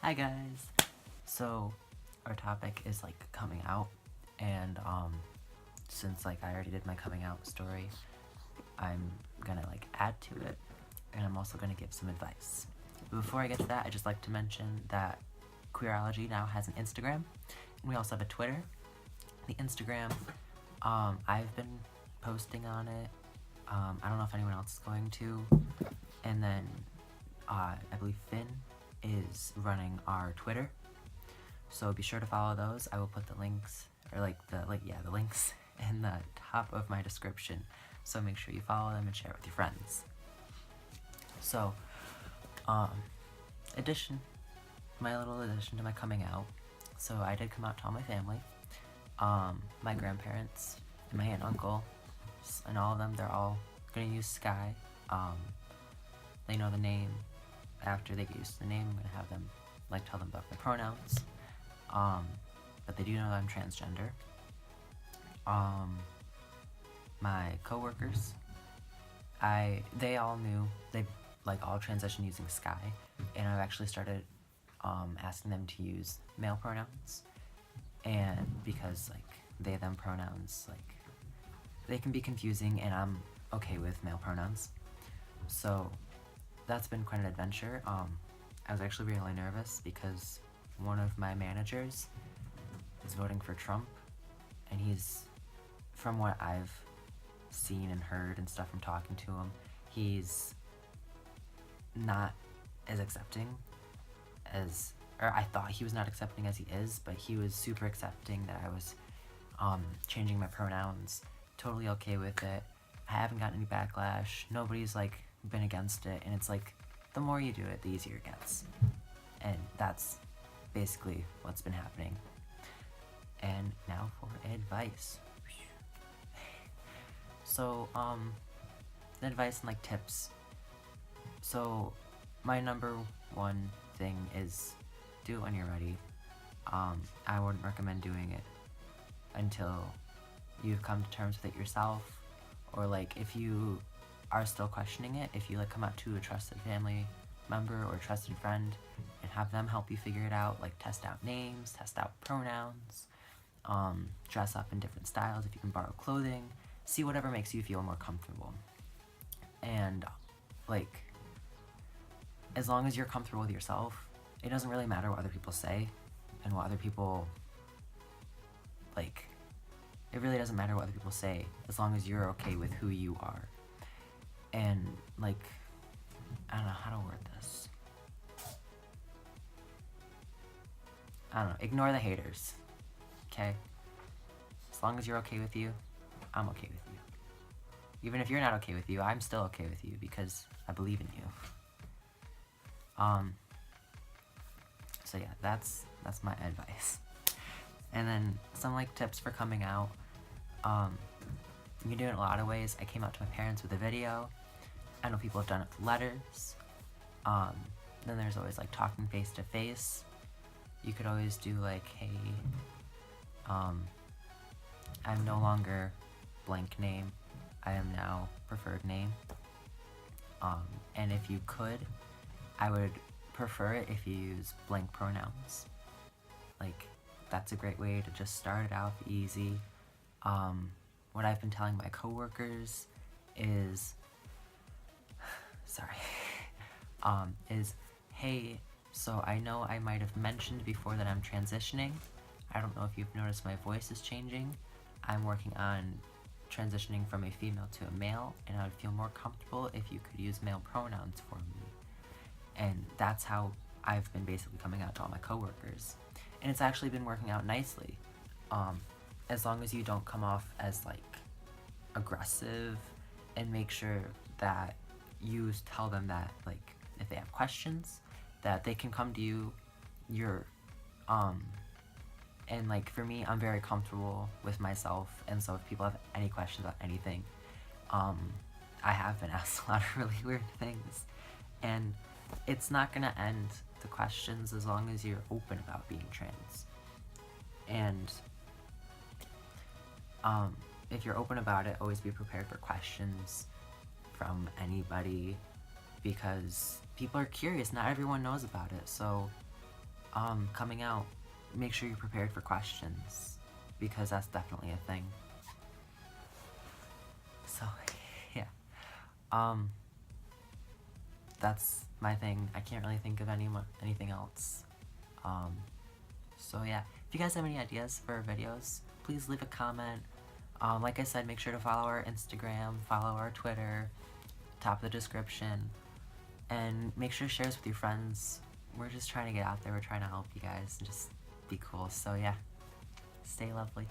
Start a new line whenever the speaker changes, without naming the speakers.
Hi guys! So, our topic is like coming out, and since like I already did my coming out story, I'm gonna like add to it, and I'm also gonna give some advice. But before I get to that, I'd just like to mention that Queerology now has an Instagram, and we also have a Twitter. The Instagram, I've been posting on it. I don't know if anyone else is going to, and then I believe Finn is running our Twitter, so be sure to follow those. I will put the links, or the links in the top of my description, so make sure you follow them and share it with your friends. So, my little addition to my coming out. So I did come out to all my family, my grandparents, and my aunt and uncle, and all of them, they're all gonna use Sky. They know the name. After they get used to the name, I'm gonna have them tell them about my pronouns. But they do know that I'm transgender. My coworkers, they all knew. They all transitioned using Sky, and I've actually started asking them to use male pronouns, and because they them pronouns they can be confusing, and I'm okay with male pronouns. So that's been quite an adventure. I was actually really nervous because one of my managers is voting for Trump, and he's, from what I've seen and heard and stuff from talking to him, he's not as accepting as, or I thought he was not accepting as he is, but he was super accepting that I was changing my pronouns, totally okay with it. I haven't gotten any backlash, nobody's been against it, and it's the more you do it, the easier it gets. And that's basically what's been happening. And now for advice. So, advice and tips. So, my number one thing is do it when you're ready. I wouldn't recommend doing it until you've come to terms with it yourself, or if you are still questioning it, if you come out to a trusted family member or a trusted friend and have them help you figure it out, test out names, test out pronouns, dress up in different styles if you can borrow clothing, see whatever makes you feel more comfortable. And as long as you're comfortable with yourself, it doesn't really matter what other people say and what other people it really doesn't matter what other people say as long as you're okay with who you are. And I don't know how to word this. I don't know, ignore the haters, okay? As long as you're okay with you, I'm okay with you. Even if you're not okay with you, I'm still okay with you because I believe in you. So yeah, that's my advice. And then some tips for coming out. You can do it in a lot of ways. I came out to my parents with a video. I know people have done it with letters. Then there's always talking face to face. You could always do hey, I'm no longer blank name. I am now preferred name. And if you could, I would prefer it if you use blank pronouns. That's a great way to just start it out easy. What I've been telling my coworkers is, hey, so I know I might have mentioned before that I'm transitioning. I don't know if you've noticed my voice is changing. I'm working on transitioning from a female to a male, and I would feel more comfortable if you could use male pronouns for me. And that's how I've been basically coming out to all my coworkers. And it's actually been working out nicely. As long as you don't come off as aggressive, and make sure that you tell them that if they have questions, that they can come to you. And for me, I'm very comfortable with myself, and so if people have any questions about anything, I have been asked a lot of really weird things, and it's not gonna end the questions as long as you're open about being trans. And if you're open about it, always be prepared for questions from anybody, because people are curious. Not everyone knows about it, so coming out, make sure you're prepared for questions, because that's definitely a thing. So, yeah. That's my thing. I can't really think of anything else. So yeah, if you guys have any ideas for videos, please leave a comment. Like I said, make sure to follow our Instagram, follow our Twitter, top of the description, and make sure to share this with your friends. We're just trying to get out there. We're trying to help you guys and just be cool. So yeah, stay lovely.